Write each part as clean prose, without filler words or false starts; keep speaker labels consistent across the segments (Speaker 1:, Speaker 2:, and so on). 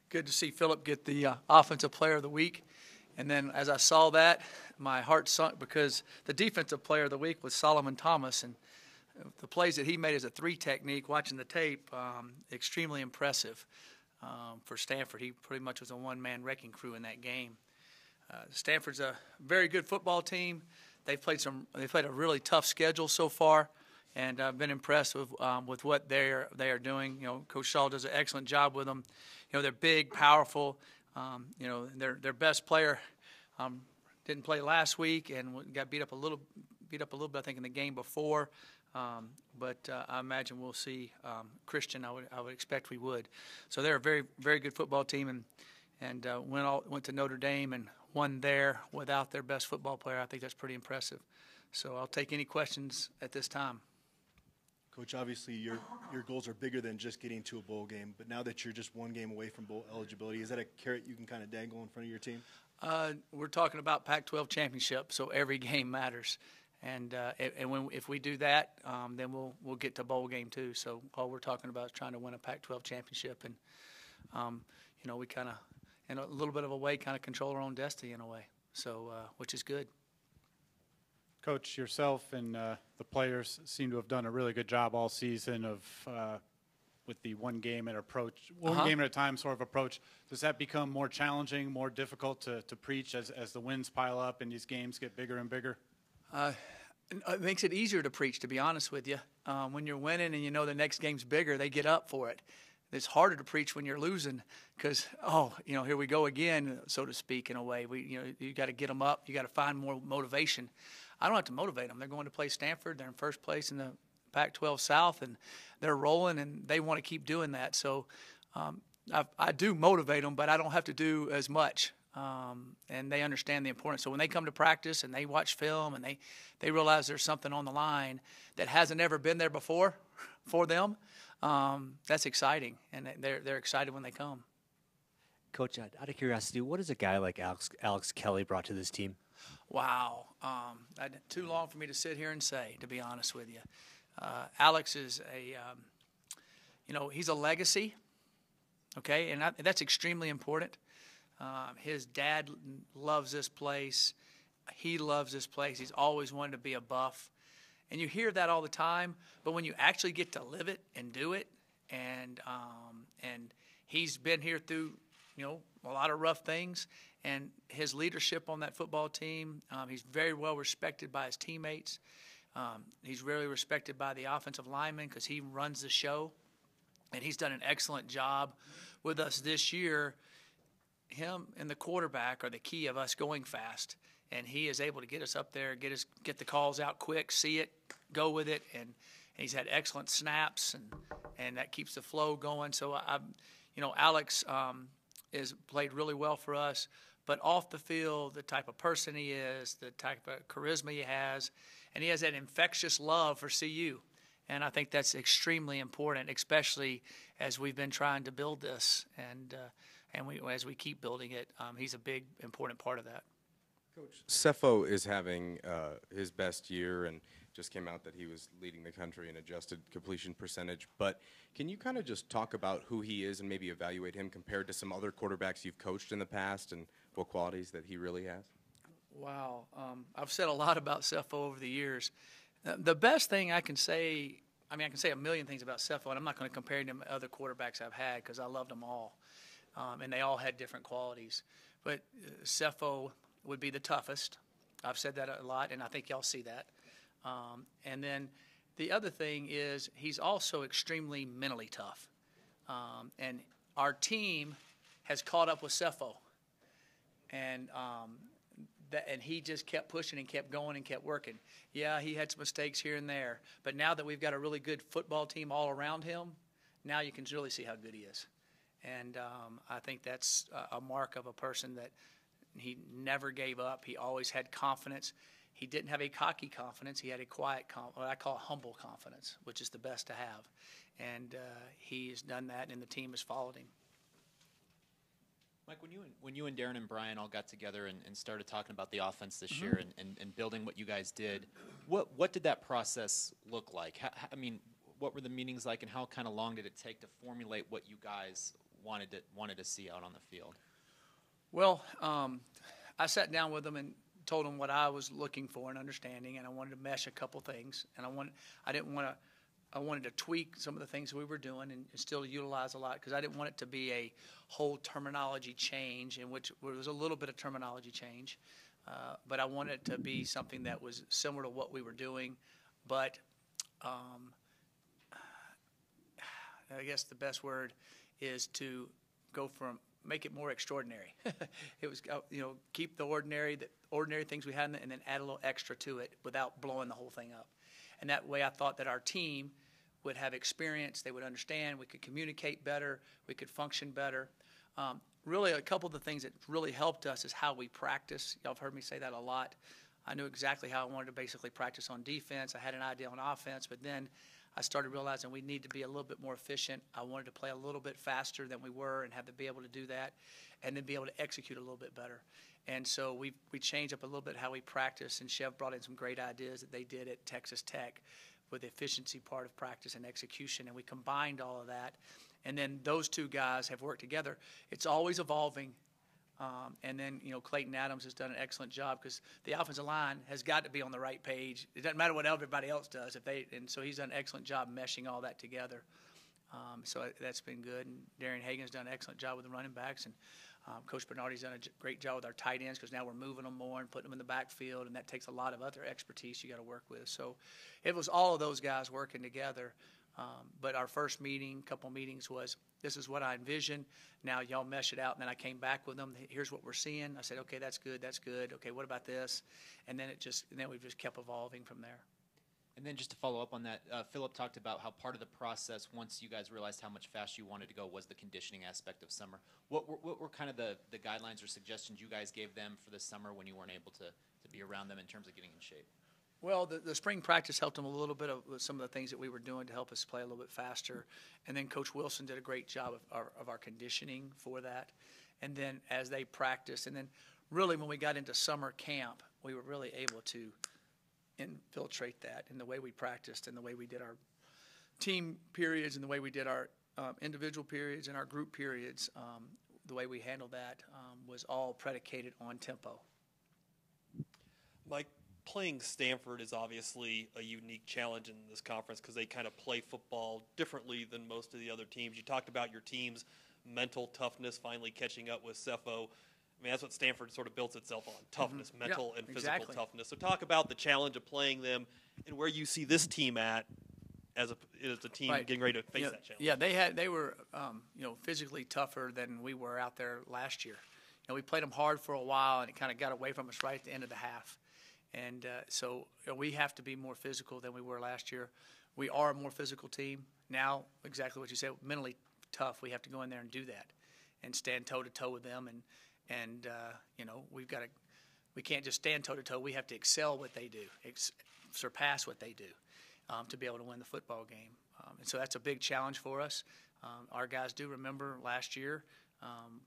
Speaker 1: Good to see Phillip get the Offensive Player of the Week. And then as I saw that, my heart sunk because the Defensive Player of the Week was Solomon Thomas. And the plays that he made as a three technique, watching the tape, extremely impressive for Stanford. He pretty much was a one-man wrecking crew in that game. Stanford's a very good football team. They've played a really tough schedule so far, and I've been impressed with what they are doing. You know, Coach Shaw does an excellent job with them. You know, they're big, powerful. You know, their best player didn't play last week and got beat up a little bit, I think, in the game before. But I imagine we'll see Christian. I would expect we would. So they're a very, very good football team, and went to Notre Dame and won there without their best football player. I think that's pretty impressive. So I'll take any questions at this time.
Speaker 2: Coach, obviously your goals are bigger than just getting to a bowl game, but now that you're just one game away from bowl eligibility, is that a carrot you can kind of dangle in front of your team?
Speaker 1: We're talking about Pac-12 championship, so every game matters. And if we do that, then we'll get to bowl game too. So all we're talking about is trying to win a Pac-12 championship, and you know, we kind of, in a little bit of a way, kind of control our own destiny in a way. So which is good.
Speaker 3: Coach, yourself and the players seem to have done a really good job all season of with the one game at a time sort of approach. Does that become more challenging, more difficult to preach as the wins pile up and these games get bigger and bigger?
Speaker 1: It makes it easier to preach, to be honest with you. When you're winning and you know the next game's bigger, they get up for it. It's harder to preach when you're losing because, you know, here we go again, so to speak, in a way. You got to get them up. You got to find more motivation. I don't have to motivate them. They're going to play Stanford. They're in first place in the Pac-12 South, and they're rolling, and they want to keep doing that. So I do motivate them, but I don't have to do as much. And they understand the importance. So when they come to practice and they watch film and they realize there's something on the line that hasn't ever been there before for them, that's exciting, and they're excited when they come.
Speaker 4: Coach, out of curiosity, what has a guy like Alex Kelly brought to this team?
Speaker 1: Wow. Too long for me to sit here and say, to be honest with you. Alex is he's a legacy, okay, and that's extremely important. His dad loves this place. He loves this place. He's always wanted to be a Buff. And you hear that all the time, but when you actually get to live it and do it, and he's been here through, a lot of rough things, and his leadership on that football team, he's very well respected by his teammates. He's really respected by the offensive linemen because he runs the show, and he's done an excellent job with us this year. Him and the quarterback are the key of us going fast, and he is able to get us up there, get the calls out quick, see it, go with it, and he's had excellent snaps, and that keeps the flow going. So Alex is played really well for us, but off the field, the type of person he is, the type of charisma he has, and he has that infectious love for CU, and I think that's extremely important, especially as we've been trying to build this, and as we keep building it, he's a big, important part of that.
Speaker 5: Coach, Sefo is having his best year and just came out that he was leading the country in adjusted completion percentage. But can you kind of just talk about who he is and maybe evaluate him compared to some other quarterbacks you've coached in the past and what qualities that he really has?
Speaker 1: Wow. I've said a lot about Sefo over the years. The best thing I can say, I can say a million things about Sefo, and I'm not going to compare him to other quarterbacks I've had because I loved them all. And they all had different qualities. But Sefo would be the toughest. I've said that a lot, and I think y'all see that. And then the other thing is he's also extremely mentally tough. And our team has caught up with Sefo. And he just kept pushing and kept going and kept working. Yeah, he had some mistakes here and there. But now that we've got a really good football team all around him, now you can really see how good he is. And I think that's a mark of a person that he never gave up. He always had confidence. He didn't have a cocky confidence. He had a quiet, what I call humble confidence, which is the best to have. And he's done that, and the team has followed him.
Speaker 6: Mike, when you and Darren and Brian all got together and started talking about the offense this year and building what you guys did, what did that process look like? What were the meetings like, and how kind of long did it take to formulate what you guys wanted to see out on the field?
Speaker 1: Well, I sat down with them and told them what I was looking for and understanding, and I wanted to mesh a couple things, and I wanted to tweak some of the things we were doing and still utilize a lot, because I didn't want it to be a whole terminology change, in which there was a little bit of terminology change, but I wanted it to be something that was similar to what we were doing, but I guess the best word is to go from make it more extraordinary. It was, keep the ordinary things we had, and then add a little extra to it without blowing the whole thing up. And that way I thought that our team would have experience, they would understand, we could communicate better, we could function better. Really, a couple of the things that really helped us is how we practice. Y'all have heard me say that a lot. I knew exactly how I wanted to basically practice on defense. I had an idea on offense, but then I started realizing we need to be a little bit more efficient. I wanted to play a little bit faster than we were and have to be able to do that, and then be able to execute a little bit better. And so we changed up a little bit how we practice, and Chev brought in some great ideas that they did at Texas Tech with the efficiency part of practice and execution, and we combined all of that. And then those two guys have worked together. It's always evolving. And then, Clayton Adams has done an excellent job, because the offensive line has got to be on the right page. It doesn't matter what everybody else does. And so he's done an excellent job meshing all that together. So that's been good. And Darian Hagan's done an excellent job with the running backs. And Coach Bernardi's done a great job with our tight ends, because now we're moving them more and putting them in the backfield, and that takes a lot of other expertise you got to work with. So it was all of those guys working together. But our first couple meetings was, this is what I envision. Now y'all mesh it out. And then I came back with them. Here's what we're seeing. I said, okay, that's good. That's good. Okay, what about this? And then we've just kept evolving from there.
Speaker 6: And then just to follow up on that, Philip talked about how part of the process, once you guys realized how much faster you wanted to go, was the conditioning aspect of summer. What were kind of the guidelines or suggestions you guys gave them for the summer when you weren't able to be around them in terms of getting in shape?
Speaker 1: Well, the spring practice helped them a little bit with some of the things that we were doing to help us play a little bit faster. And then Coach Wilson did a great job of our conditioning for that. And then as they practiced, and then really when we got into summer camp, we were really able to infiltrate that in the way we practiced and the way we did our team periods and the way we did our individual periods and our group periods. The way we handled that was all predicated on tempo.
Speaker 7: Mike, playing Stanford is obviously a unique challenge in this conference, because they kind of play football differently than most of the other teams. You talked about your team's mental toughness finally catching up with Sefo. I mean, that's what Stanford sort of built itself on, toughness, mental and physical toughness. So talk about the challenge of playing them and where you see this team at as a team getting ready to face that challenge.
Speaker 1: Yeah, they were physically tougher than we were out there last year. We played them hard for a while, and it kind of got away from us right at the end of the half. And so we have to be more physical than we were last year. We are a more physical team now. Exactly what you said, mentally tough. We have to go in there and do that, and stand toe to toe with them. And we can't just stand toe to toe. We have to excel what they do, surpass what they do, to be able to win the football game. And so that's a big challenge for us. Our guys do remember last year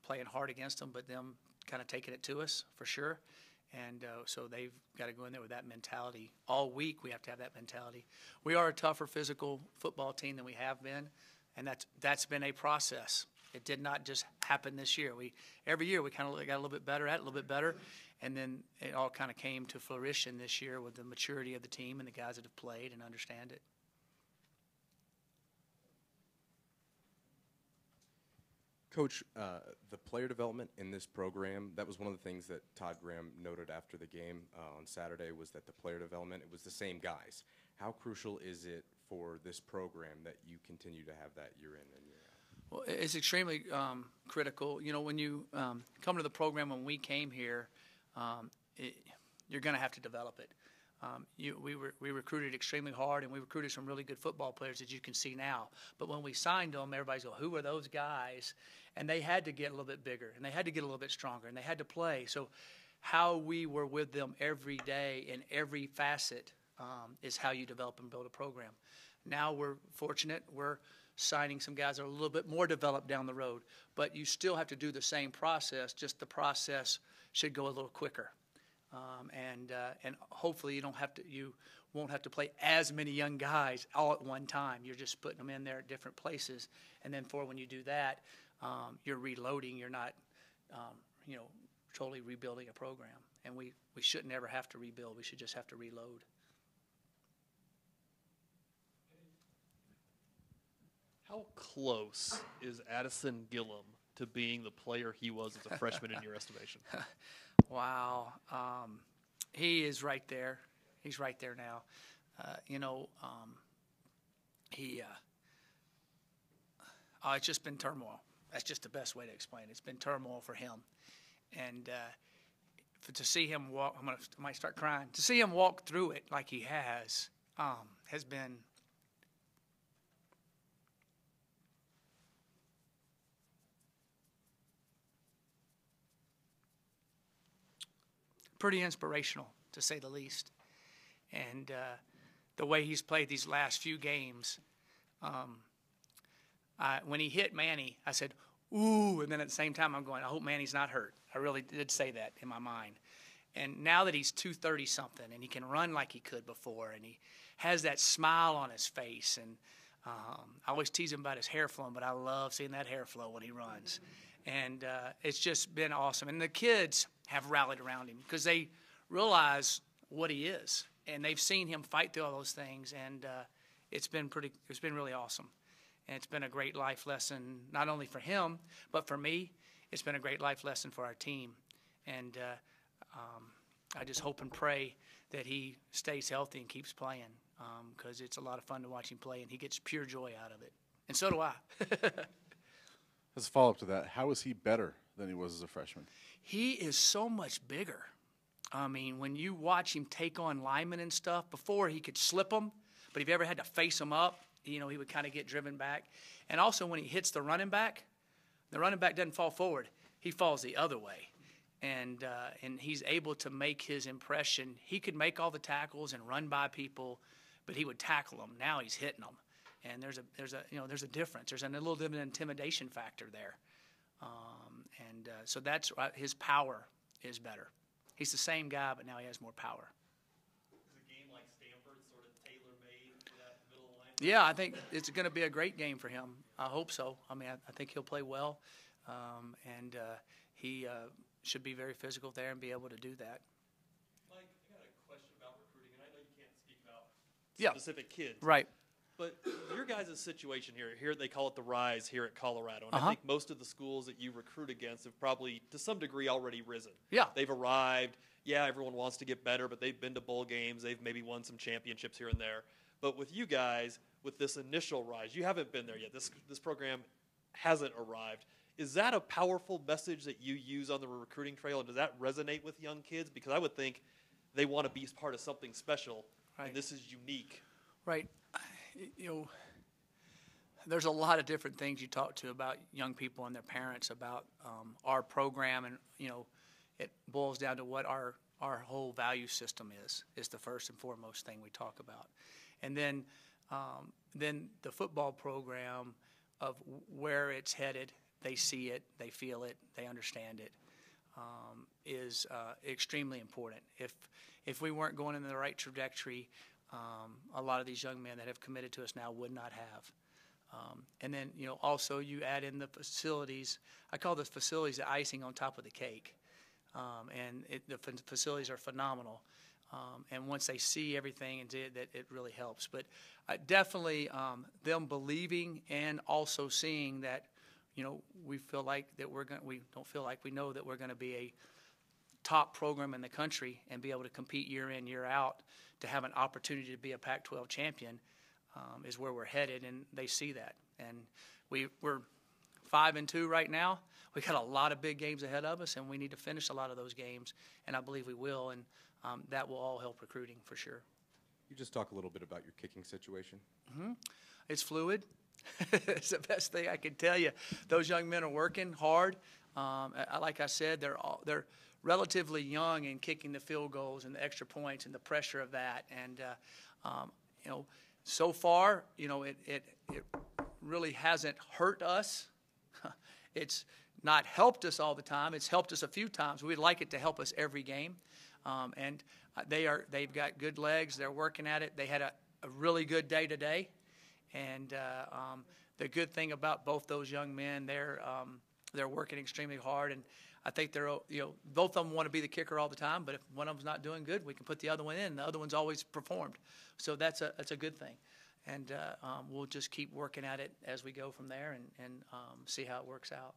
Speaker 1: playing hard against them, but them kind of taking it to us for sure. And so they've got to go in there with that mentality. All week we have to have that mentality. We are a tougher physical football team than we have been, and that's been a process. It did not just happen this year. Every year we kind of got a little bit better, and then it all kind of came to fruition this year with the maturity of the team and the guys that have played and understand it.
Speaker 5: Coach, the player development in this program, that was one of the things that Todd Graham noted after the game on Saturday, was that the player development, it was the same guys. How crucial is it for this program that you continue to have that year in and year out?
Speaker 1: Well, it's extremely critical. When you come to the program, when we came here, you're going to have to develop it. We recruited extremely hard, and we recruited some really good football players that you can see now. But when we signed them, everybody's going, who are those guys? And they had to get a little bit bigger, and they had to get a little bit stronger, and they had to play. So how we were with them every day in every facet is how you develop and build a program. Now we're fortunate. We're signing some guys that are a little bit more developed down the road. But you still have to do the same process, just the process should go a little quicker. And hopefully you won't have to play as many young guys all at one time. You're just putting them in there at different places. And then when you do that, you're reloading. You're not, totally rebuilding a program. And we shouldn't ever have to rebuild. We should just have to reload.
Speaker 7: How close is Addison Gillum to being the player he was as a freshman in your estimation?
Speaker 1: Wow. He is right there. He's right there now. It's just been turmoil. That's just the best way to explain it. It's been turmoil for him. And to see him walk, I might start crying. To see him walk through it like he has been pretty inspirational, to say the least. And the way he's played these last few games, when he hit Manny, I said, ooh, and then at the same time I'm going, I hope Manny's not hurt. I really did say that in my mind. And now that he's 230-something and he can run like he could before, and he has that smile on his face, and I always tease him about his hair flowing, but I love seeing that hair flow when he runs. And it's just been awesome. And the kids have rallied around him because they realize what he is, and they've seen him fight through all those things, and it's been really awesome. And it's been a great life lesson, not only for him, but for me. It's been a great life lesson for our team. And I just hope and pray that he stays healthy and keeps playing, because it's a lot of fun to watch him play, and he gets pure joy out of it. And so do I.
Speaker 8: As a follow-up to that, how is he better than he was as a freshman?
Speaker 1: He is so much bigger. I mean, when you watch him take on linemen and stuff, before he could slip them, but if you ever had to face him up, he would kind of get driven back. And also when he hits the running back doesn't fall forward. He falls the other way. And he's able to make his impression. He could make all the tackles and run by people, but he would tackle them. Now he's hitting them. And there's a difference. There's a little bit of an intimidation factor there. So that's his power is better. He's the same guy, but now he has more power.
Speaker 7: Is a game like Stanford sort of tailor-made for that middle line?
Speaker 1: Yeah, I think it's going to be a great game for him. I hope so. I mean, I think he'll play well, and he should be very physical there and be able to do that.
Speaker 7: Mike, I got a question about recruiting, and I know you can't speak about
Speaker 1: Yeah.
Speaker 7: specific kids.
Speaker 1: Right.
Speaker 7: But your guys' situation here they call it the rise here at Colorado. And I think most of the schools that you recruit against have probably, to some degree, already risen.
Speaker 1: Yeah.
Speaker 7: They've arrived. Yeah, everyone wants to get better, but they've been to bowl games. They've maybe won some championships here and there. But with you guys, with this initial rise, you haven't been there yet. This program hasn't arrived. Is that a powerful message that you use on the recruiting trail? And does that resonate with young kids? Because I would think they want to be part of something special, and this is unique.
Speaker 1: Right. There's a lot of different things you talk to about young people and their parents about our program, and it boils down to what our whole value system is the first and foremost thing we talk about. And then the football program, of where it's headed, they see it, they feel it, they understand it, is extremely important. If we weren't going in the right trajectory, a lot of these young men that have committed to us now would not have. And then, also you add in the facilities. I call the facilities the icing on top of the cake. The facilities are phenomenal. And once they see everything, it really helps. But definitely them believing and also seeing that, we feel like that we don't feel like we know that we're going to be a top program in the country and be able to compete year in, year out, to have an opportunity to be a Pac-12 champion, is where we're headed, and they see that. And we're 5-2 right now. We got a lot of big games ahead of us, and we need to finish a lot of those games, and I believe we will, and that will all help recruiting for sure.
Speaker 5: You just talk a little bit about your kicking situation.
Speaker 1: It's fluid. It's the best thing I can tell you. Those young men are working hard. Like I said, they're relatively young in kicking the field goals and the extra points and the pressure of that. And so far, it really hasn't hurt us. It's not helped us all the time. It's helped us a few times. We'd like it to help us every game. And they've got good legs. They're working at it. They had a really good day today. And the good thing about both those young men, they're working extremely hard, and I think they're, both of them want to be the kicker all the time. But if one of them's not doing good, we can put the other one in. The other one's always performed, so that's a good thing. And we'll just keep working at it as we go from there, and see how it works out.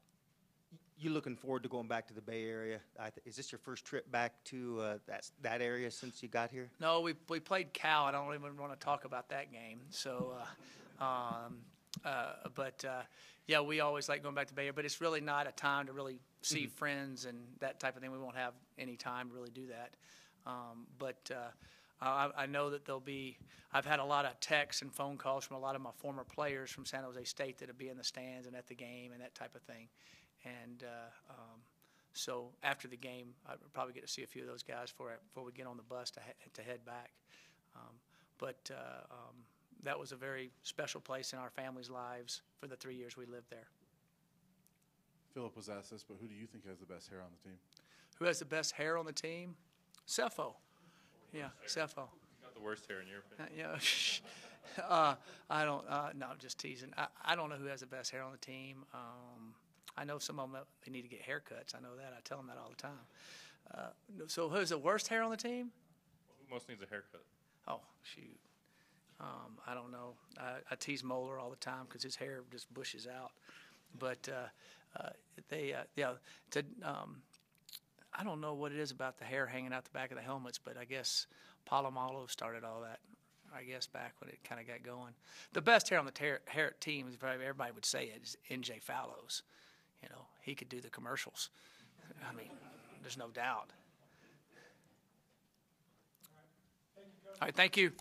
Speaker 9: You looking forward to going back to the Bay Area? Is this your first trip back to that area since you got here?
Speaker 1: No, we played Cal. I don't even want to talk about that game. So, yeah, we always like going back to Bay Area, but it's really not a time to really see friends and that type of thing. We won't have any time to really do that. I know that I've had a lot of texts and phone calls from a lot of my former players from San Jose State that'll be in the stands and at the game and that type of thing. And so after the game, I'll probably get to see a few of those guys before we get on the bus to head back. That was a very special place in our families' lives for the 3 years we lived there.
Speaker 8: Philip was asked this, but who do you think has the best hair on the team?
Speaker 1: Who has the best hair on the team? Sefo. Yeah, Sefo.
Speaker 10: Who's got the worst hair in your opinion?
Speaker 1: I don't. No, I'm just teasing. I don't know who has the best hair on the team. I know some of them, they need to get haircuts. I know that. I tell them that all the time. So who's the worst hair on the team?
Speaker 10: Well, who most needs a haircut?
Speaker 1: Oh, shoot. I don't know. I tease Moeller all the time because his hair just bushes out. But I don't know what it is about the hair hanging out the back of the helmets, but I guess Palomalo started all that, I guess, back when it kind of got going. The best hair on the hair team, everybody would say it, is NJ Fallows. He could do the commercials. I mean, there's no doubt. All right, thank you.